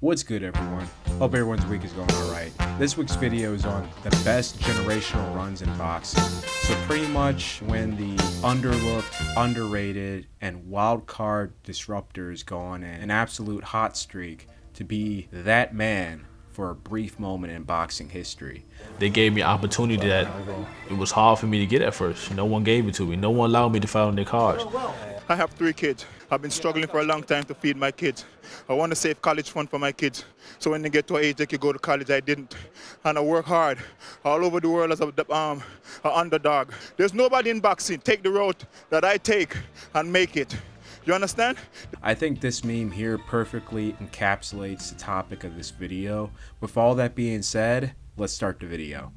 What's good, everyone? Hope everyone's week is going alright. This week's video is on the best generational runs in boxing. So pretty much when the underlooked, underrated, and wild card disruptors go on an absolute hot streak to be that man for a brief moment in boxing history. They gave me an opportunity that it was hard for me to get at first. No one gave it to me. No one allowed me to fight on their cards. I have 3 kids. I've been struggling for a long time to feed my kids. I want to save college fund for my kids, so when they get to an age they can go to college. I didn't. And I work hard all over the world as an underdog. There's nobody in boxing take the road that I take and make it. You understand? I think this meme here perfectly encapsulates the topic of this video. With all that being said, let's start the video.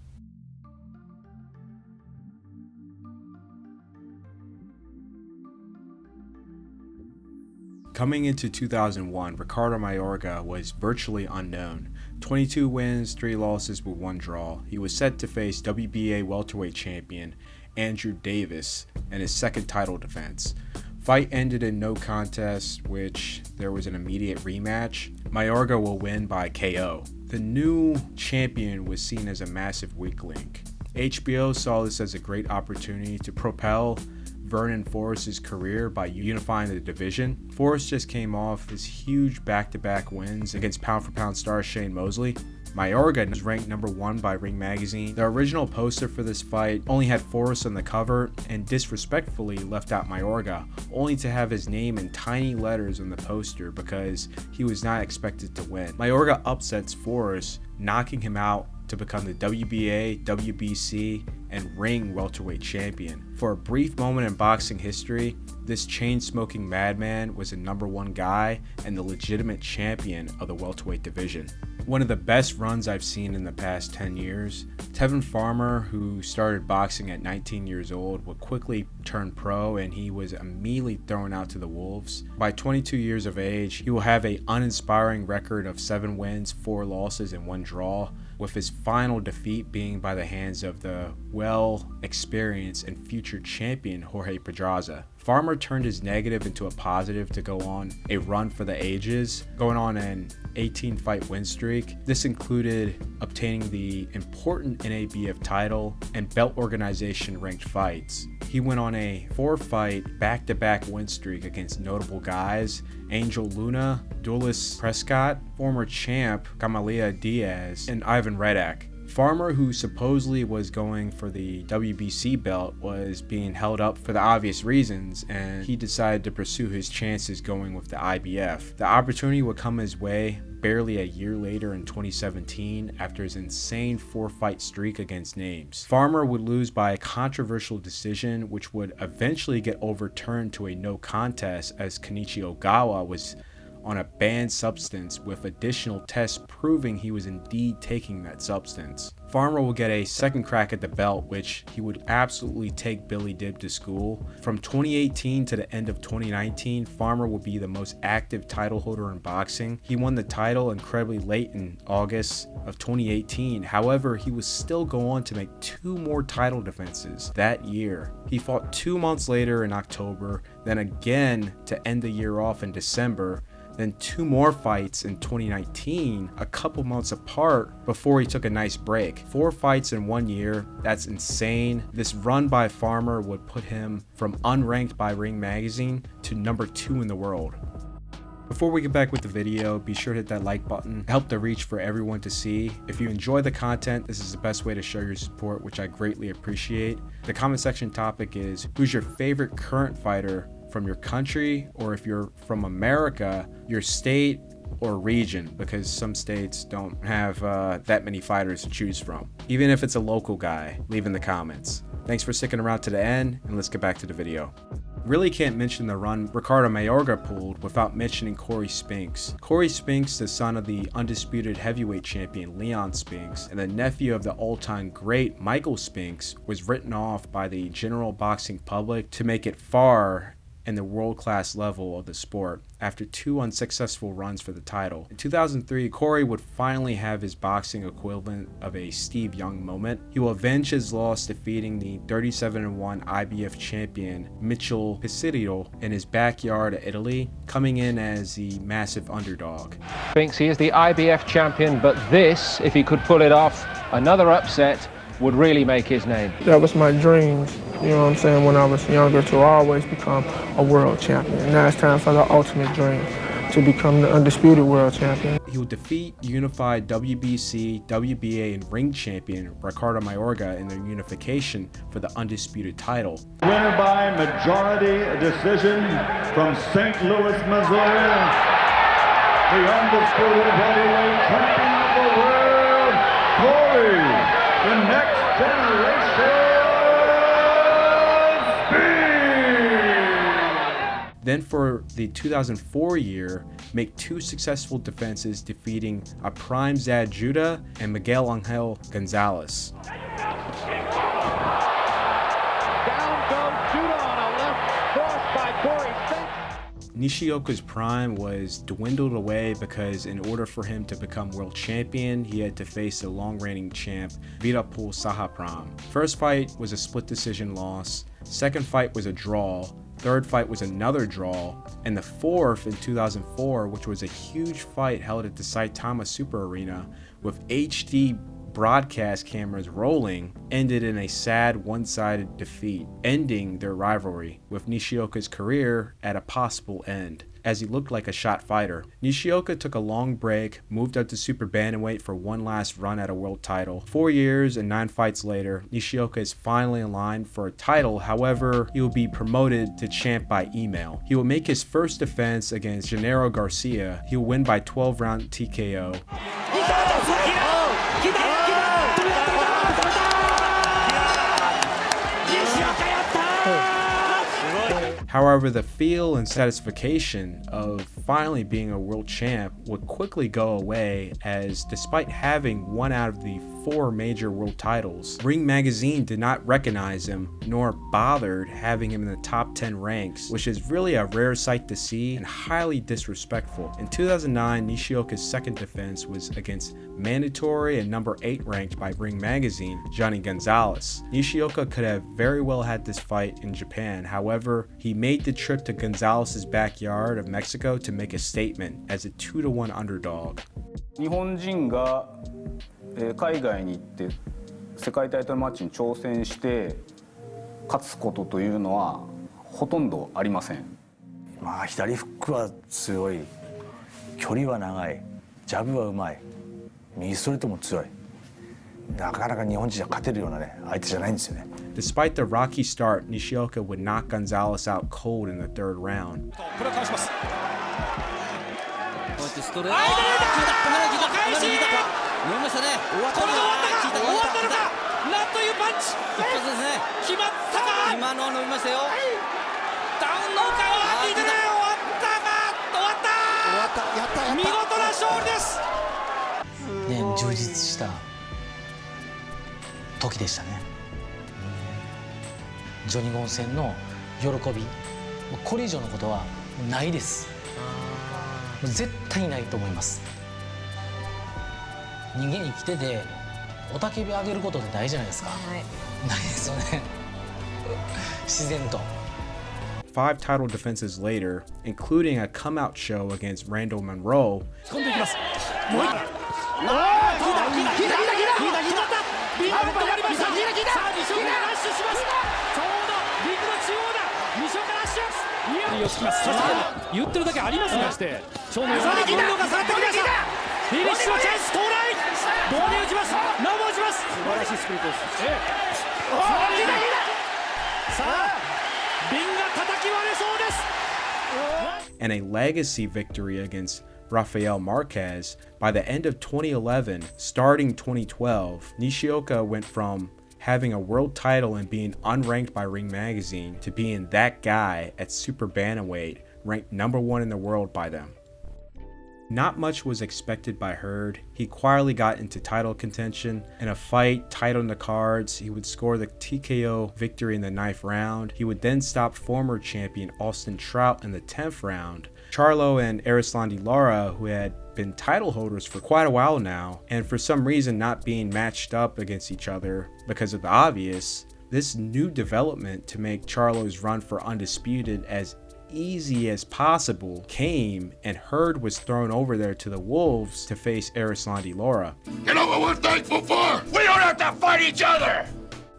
Coming into 2001, Ricardo Mayorga was virtually unknown. 22 wins, 3 losses with 1 draw. He was set to face WBA welterweight champion Andrew Davis in his second title defense. Fight ended in no contest, which there was an immediate rematch. Mayorga will win by KO. The new champion was seen as a massive weak link. HBO saw this as a great opportunity to propel Vernon Forrest's career by unifying the division. Forrest just came off his huge back-to-back wins against pound-for-pound star Shane Mosley. Mayorga was ranked number 1 by Ring Magazine. The original poster for this fight only had Forrest on the cover and disrespectfully left out Mayorga, only to have his name in tiny letters on the poster because he was not expected to win. Mayorga upsets Forrest, knocking him out to become the WBA, WBC, and Ring welterweight champion. For a brief moment in boxing history, this chain-smoking madman was a number 1 guy and the legitimate champion of the welterweight division. One of the best runs I've seen in the past 10 years. Tevin Farmer, who started boxing at 19 years old, would quickly turn pro and he was immediately thrown out to the wolves. By 22 years of age, he will have an uninspiring record of 7 wins, 4 losses, and 1 draw, with his final defeat being by the hands of the well-experienced and future champion Jorge Pedraza. Farmer turned his negative into a positive to go on a run for the ages, going on an 18-fight win streak. This included obtaining the important NABF title and belt organization ranked fights. He went on a 4-fight back-to-back win streak against notable guys Angel Luna, Julius Prescott, former champ Kamalia Diaz, and Ivan Braddock. Farmer, who supposedly was going for the WBC belt, was being held up for the obvious reasons, and he decided to pursue his chances going with the IBF. The opportunity would come his way barely a year later in 2017 after his insane 4-fight streak against names. Farmer would lose by a controversial decision, which would eventually get overturned to a no contest as Kenichi Ogawa was on a banned substance with additional tests proving he was indeed taking that substance. Farmer will get a second crack at the belt, which he would absolutely take Billy Dib to school. From 2018 to the end of 2019, Farmer will be the most active title holder in boxing. He won the title incredibly late in August of 2018. However, he would still go on to make 2 more title defenses that year. He fought 2 months later in October, then again to end the year off in December, then 2 more fights in 2019, a couple months apart before he took a nice break. 4 fights in 1 year, that's insane. This run by Farmer would put him from unranked by Ring Magazine to number 2 in the world. Before we get back with the video, be sure to hit that like button, help the reach for everyone to see. If you enjoy the content, this is the best way to show your support, which I greatly appreciate. The comment section topic is, who's your favorite current fighter from your country, or if you're from America, your state or region, because some states don't have that many fighters to choose from. Even if it's a local guy, leave in the comments. Thanks for sticking around to the end, and let's get back to the video. Really can't mention the run Ricardo Mayorga pulled without mentioning Cory Spinks. Cory Spinks, the son of the undisputed heavyweight champion Leon Spinks and the nephew of the all-time great Michael Spinks, was written off by the general boxing public to make it far and the world-class level of the sport after 2 unsuccessful runs for the title. In 2003, Cory would finally have his boxing equivalent of a Steve Young moment. He will avenge his loss, defeating the 37-1 IBF champion Mitchell Piccirillo in his backyard of Italy, coming in as the massive underdog. Thinks he is the IBF champion, but this, if he could pull it off, another upset, would really make his name. That was my dreams, you know what I'm saying, when I was younger, to always become a world champion. Now it's time for the ultimate dream, to become the undisputed world champion. He will defeat unified WBC, WBA, and ring champion Ricardo Mayorga in their unification for the undisputed title. Winner by majority decision from St. Louis, Missouri, the undisputed heavyweight champion of the world, Cory, the next generation Spinks. Then for the 2004 year, make 2 successful defenses, defeating a prime Zad Judah and Miguel Angel Gonzalez. Down goes Judah on a left cross by Cory Spinks. Nishioka's prime was dwindled away because in order for him to become world champion, he had to face the long-reigning champ Virapol Sahapram. First fight was a split decision loss, second fight was a draw, third fight was another draw, and the fourth in 2004, which was a huge fight held at the Saitama Super Arena with HD broadcast cameras rolling, ended in a sad one-sided defeat, ending their rivalry, with Nishioka's career at a possible end, as he looked like a shot fighter. Nishioka took a long break, moved up to super bantamweight for one last run at a world title. 4 years and 9 fights later, Nishioka is finally in line for a title. However, he will be promoted to champ by email. He will make his first defense against Gennaro Garcia. He will win by 12-round TKO. However, the feel and satisfaction of finally being a world champ would quickly go away, as despite having 1 out of the 4 major world titles, Ring Magazine did not recognize him nor bothered having him in the top 10 ranks, which is really a rare sight to see and highly disrespectful. In 2009, Nishioka's second defense was against mandatory and number 8 ranked by Ring Magazine, Johnny Gonzalez. Nishioka could have very well had this fight in Japan. However, he made the trip to Gonzalez's backyard of Mexico to make a statement as a 2-1 underdog. 日本人が海外に行って世界タイトルマッチに挑戦して勝つことというのはほとんどありません。まあ左フックは強い、距離は長い、ジャブはうまい、右ストレートも強い。なかなか日本人じゃ勝てるようなね相手じゃないんですよね。Despite the rocky start, Nishioka would knock Gonzalez out cold in the 3rd round. これを返します。こうやってストレート。返し。読みましたね。これで終わったか。終わったのか。なんというパンチ。一発ですね。決まったか。今のは伸びましたよ。ダウンの顔は聞いてない。終わったか。終わった。やった。見事な勝利です。ね、充実した時でしたね。ジョニゴン戦の喜び、これ以上のことはないです。絶対ないと思います。人間生きてて雄たけび上げることって大事じゃないですか。ないですよね。自然と。5 title defenses later, including a come-out show against Randall Monroe, 突っ込んでいきます。もう一回。言ってるだけありますね。超のさらに今度が下がってきました。フィニッシュのチャンス到来。ボールに打ちます。なおも打ちます。素晴らしいスピリットです。さあ、瓶が叩き割れそうです。and a legacy victory against Rafael Marquez. By the end of 2011, starting 2012, Nishioka went from having a world title and being unranked by Ring Magazine to being that guy at super bantamweight, ranked #1 in the world by them. Not much was expected by Hurd. He quietly got into title contention. In a fight, title in the cards, he would score the TKO victory in the 9th round. He would then stop former champion Austin Trout in the 10th round. Charlo and Erislandy Lara, who had been title holders for quite a while now, and for some reason not being matched up against each other because of the obvious, this new development to make Charlo's run for undisputed as easy as possible came, and Hurd was thrown over there to the Wolves to face Erislandy Lara. You know what we're thankful for? We don't have to fight each other!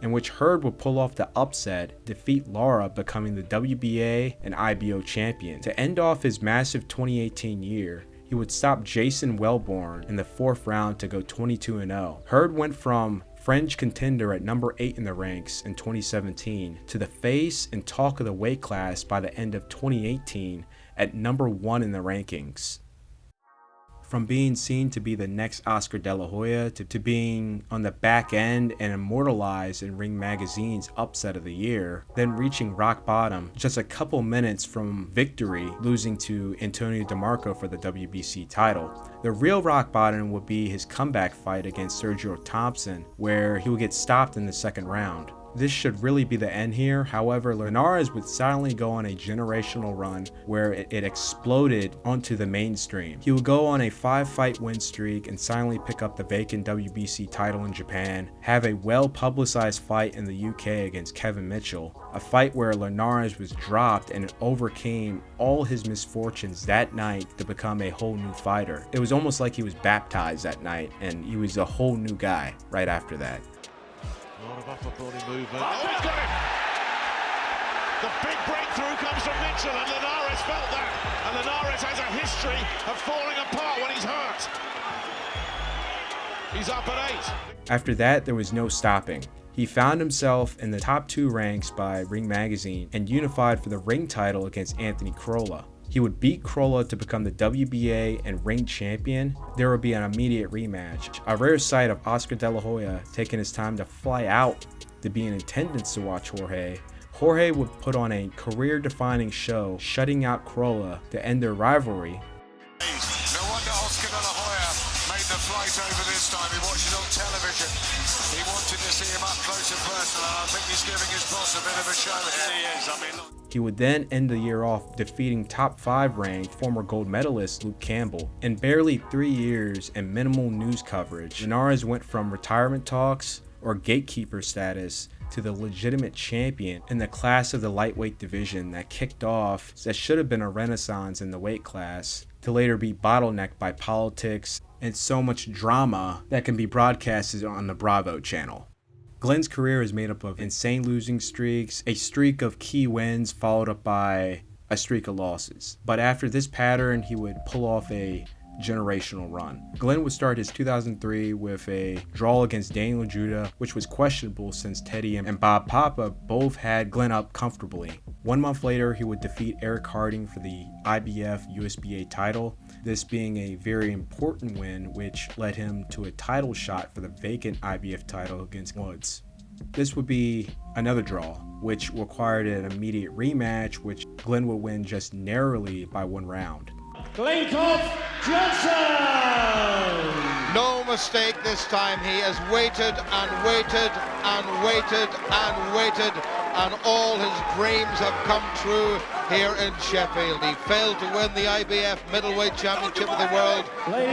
In which Hurd would pull off the upset, defeat Lara, becoming the WBA and IBO champion. To end off his massive 2018 year, he would stop Jason Wellborn in the 4th round to go 22-0. Hurd went from fringe contender at number 8 in the ranks in 2017 to the face and talk of the weight class by the end of 2018 at number 1 in the rankings. From being seen to be the next Oscar De La Hoya to being on the back end and immortalized in Ring Magazine's upset of the year, then reaching rock bottom just a couple minutes from victory, losing to Antonio DeMarco for the WBC title. The real rock bottom would be his comeback fight against Sergio Thompson, where he would get stopped in the 2nd round. This should really be the end here. However, Linares would silently go on a generational run where it exploded onto the mainstream. He would go on a 5-fight win streak and silently pick up the vacant WBC title in Japan, have a well-publicized fight in the UK against Kevin Mitchell, a fight where Linares was dropped and overcame all his misfortunes that night to become a whole new fighter. It was almost like he was baptized that night, and he was a whole new guy right after that. A lot of upper body movement. Oh, he's got him! The big breakthrough comes from Mitchell, and Linares felt that. And Linares has a history of falling apart when he's hurt. He's up at 8. After that, there was no stopping. He found himself in the top 2 ranks by Ring Magazine and unified for the ring title against Anthony Crolla. He would beat Crolla to become the WBA and ring champion. There would be an immediate rematch, a rare sight of Oscar De La Hoya taking his time to fly out to be in attendance to watch Jorge. Jorge would put on a career-defining show, shutting out Crolla to end their rivalry. No wonder Oscar De La Hoya made the flight over this time. He watched it on television. He wanted to see him up close and personal, and I think he's giving his boss a bit of a show here. He is. I mean, look. He would then end the year off defeating top 5 ranked former gold medalist Luke Campbell. In barely 3 years and minimal news coverage, Linares went from retirement talks or gatekeeper status to the legitimate champion in the class of the lightweight division that kicked off that should have been a renaissance in the weight class, to later be bottlenecked by politics and so much drama that can be broadcasted on the Bravo channel. Glen's career is made up of insane losing streaks, a streak of key wins followed up by a streak of losses. But after this pattern, he would pull off a generational run. Glen would start his 2003 with a draw against Daniel Judah, which was questionable since Teddy and Bob Papa both had Glen up comfortably. 1 month later, he would defeat Eric Harding for the IBF USBA title, this being a very important win which led him to a title shot for the vacant IBF title against Woods. This would be another draw, which required an immediate rematch, which Glen would win just narrowly by 1 round. Glen Johnson! No mistake this time. He has waited and waited and waited and waited, and all his dreams have come true here in Sheffield. He failed to win the IBF Middleweight Championship of the World.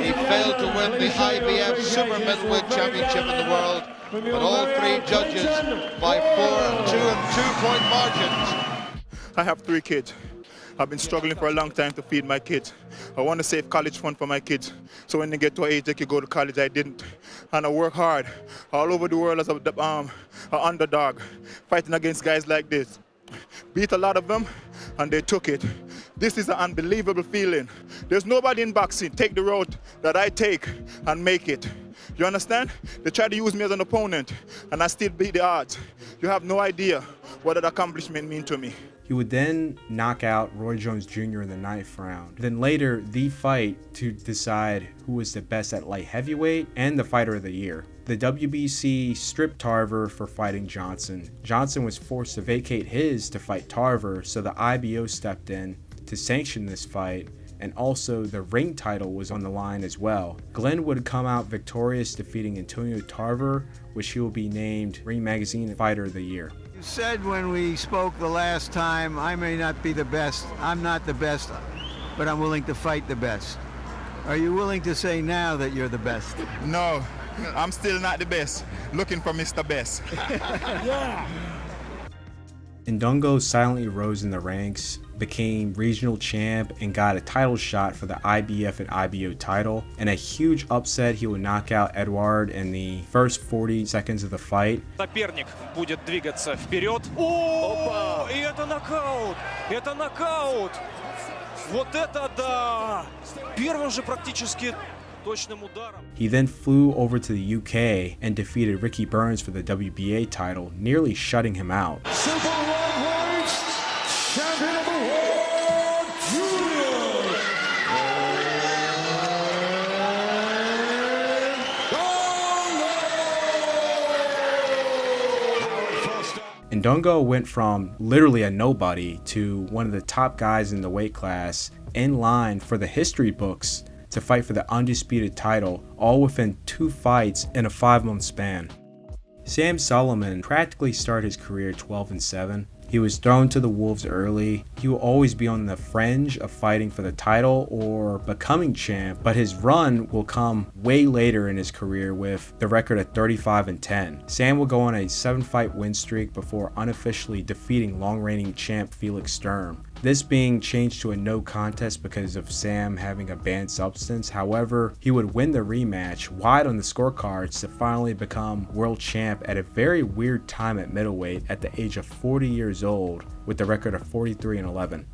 He failed to win the IBF Super Middleweight Championship of the world. But all 3 judges by 4, 2 and 2-point margins. I have 3 kids. I've been struggling for a long time to feed my kids. I want to save college fund for my kids, so when they get to an age they can go to college. I didn't. And I work hard all over the world as an underdog, fighting against guys like this. Beat a lot of them, and they took it. This is an unbelievable feeling. There's nobody in boxing take the road that I take and make it. You understand? They try to use me as an opponent, and I still beat the odds. You have no idea what that accomplishment means to me. He would then knock out Roy Jones Jr. in the 9th round. Then later, the fight to decide who was the best at light heavyweight and the fighter of the year. The WBC stripped Tarver for fighting Johnson. Johnson was forced to vacate his to fight Tarver, so the IBO stepped in to sanction this fight, and also the ring title was on the line as well. Glen would come out victorious, defeating Antonio Tarver, which he will be named Ring Magazine Fighter of the Year. You said when we spoke the last time, I may not be the best. I'm not the best, but I'm willing to fight the best. Are you willing to say now that you're the best? No, I'm still not the best. Looking for Mr. Best. Yeah. Indongo silently rose in the ranks, became regional champ, and got a title shot for the IBF and IBO title. In a huge upset, he would knock out Edward in the first 40 seconds of the fight. Соперник будет двигаться вперед. О, и это нокаут! Это нокаут! Вот это да! Первым же практически точным ударом. He then flew over to the UK and defeated Ricky Burns for the WBA title, nearly shutting him out. Super lightweight champion of the world, Julius Indongo went from literally a nobody to one of the top guys in the weight class, in line for the history books to fight for the undisputed title, all within 2 fights in a 5-month span. Sam Soliman practically started his career 12-7. He was thrown to the wolves early. He will always be on the fringe of fighting for the title or becoming champ, but his run will come way later in his career with the record of 35-10. Sam will go on a 7-fight win streak before unofficially defeating long-reigning champ Felix Sturm. This being changed to a no contest because of Sam having a banned substance. However, he would win the rematch wide on the scorecards to finally become world champ at a very weird time at middleweight at the age of 40 years old with the record of 43-11.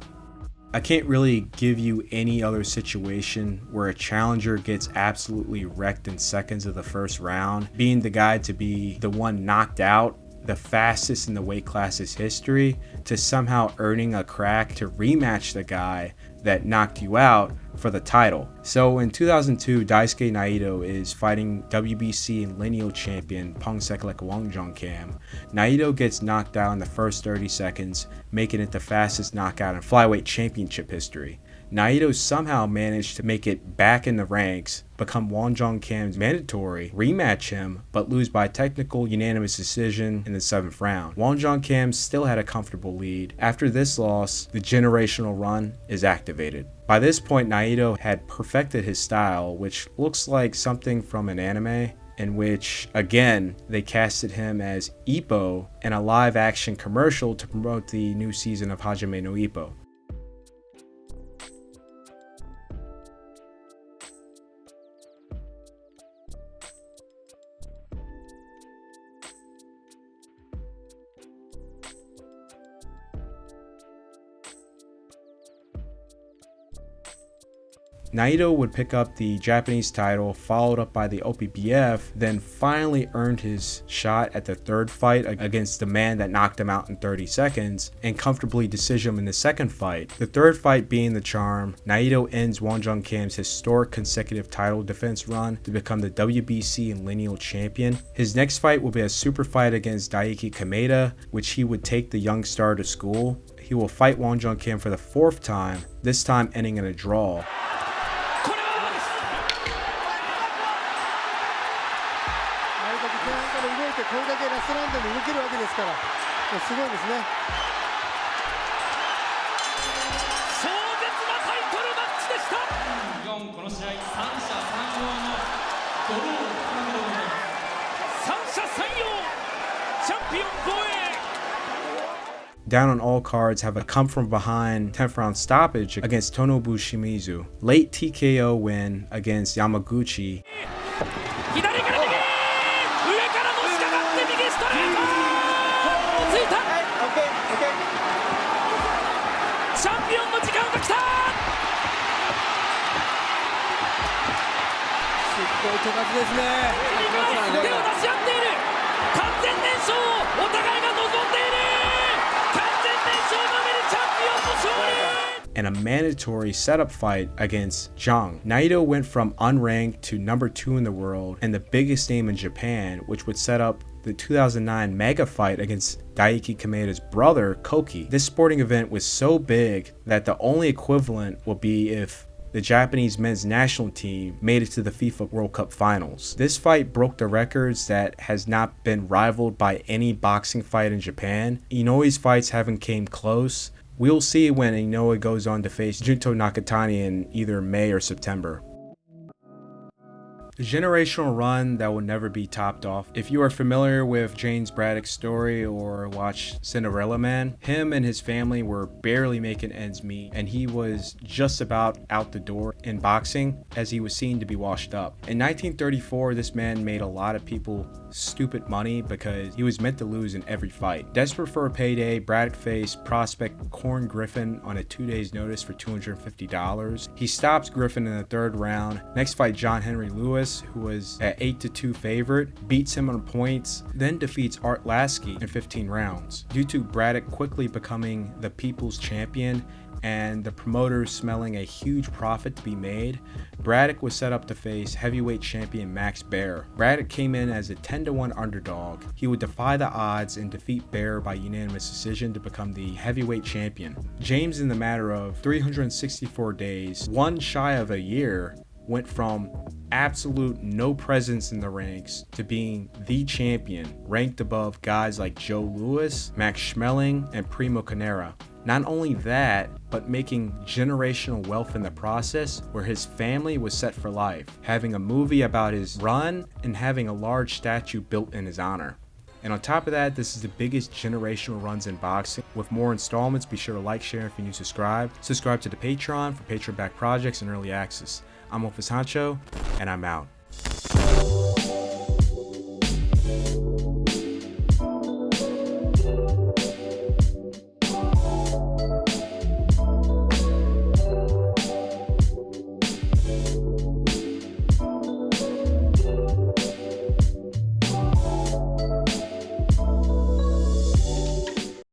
I can't really give you any other situation where a challenger gets absolutely wrecked in seconds of the first round, being the guy to be the one knocked out, the fastest in the weight class's history, to somehow earning a crack to rematch the guy that knocked you out for the title. So in 2002, Daisuke Naito is fighting WBC and lineal champion Pongseklek Wongjongkam. Naito gets knocked out in the first 30 seconds, making it the fastest knockout in flyweight championship history. Naito somehow managed to make it back in the ranks, become Wongjongkam's mandatory, rematch him, but lose by technical unanimous decision in the 7th round. Wongjongkam still had a comfortable lead. After this loss, the generational run is activated. By this point, Naito had perfected his style, which looks like something from an anime, in which, again, they casted him as Ippo in a live-action commercial to promote the new season of Hajime no Ippo. Naito would pick up the Japanese title, followed up by the OPBF, then finally earned his shot at the 3rd fight against the man that knocked him out in 30 seconds, and comfortably decision him in the 2nd fight. The 3rd fight being the charm, Naito ends Wongjongkam's historic consecutive title defense run to become the WBC and lineal champion. His next fight will be a super fight against Daisuke Kameda, which he would take the young star to school. He will fight Wongjongkam for the 4th time, this time ending in a draw. これだけラストラウンドに動けるわけですから、すごいですね。壮絶なタイトルマッチでした。この試合三者三様のドローを掲げております。三者三様、チャンピオン防衛。 Down on all cards have a come from behind 10th round stoppage against Tonobu Shimizu. Late TKO win against Yamaguchi. チャンピオンの時間が来た。すごい手数ですね。手を出し合っている。完全燃焼をお互いが望んでいる。完全燃焼の上にチャンピオンの勝利。 And a mandatory setup fight against Zhang. Naito went from unranked to number 2 in the world and the biggest name in Japan, which would set up the 2009 mega fight against Daisuke Kameda's brother, Koki. This sporting event was so big that the only equivalent would be if the Japanese men's national team made it to the FIFA World Cup finals. This fight broke the records that has not been rivaled by any boxing fight in Japan. Inoue's fights haven't came close. We'll see when Inoue goes on to face Junto Nakatani in either May or September. The generational run that will never be topped off. If you are familiar with James Braddock's story or watch Cinderella Man, him and his family were barely making ends meet, and he was just about out the door in boxing as he was seen to be washed up. In 1934, this man made a lot of people stupid money because he was meant to lose in every fight. Desperate for a payday, Braddock faced prospect Corn Griffin on a 2 days notice for $250. He stops Griffin in the 3rd round. Next fight, John Henry Lewis, who was at 8-2 favorite, beats him on points, then defeats Art Lasky in 15 rounds. Due to Braddock quickly becoming the people's champion and the promoters smelling a huge profit to be made, Braddock was set up to face heavyweight champion Max Baer. Braddock came in as a 10-1 underdog. He would defy the odds and defeat Baer by unanimous decision to become the heavyweight champion. James, in the matter of 364 days, one shy of a year, went from absolute no presence in the ranks to being the champion, ranked above guys like Joe Louis, Max Schmeling, and Primo Carnera. Not only that, but making generational wealth in the process, where his family was set for life, having a movie about his run and having a large statue built in his honor. And on top of that, this is the biggest generational runs in boxing. With more installments, be sure to like, share, and if you're new, subscribe. Subscribe to the Patreon for Patreon-backed projects and early access. I'm Office Honcho, and I'm out.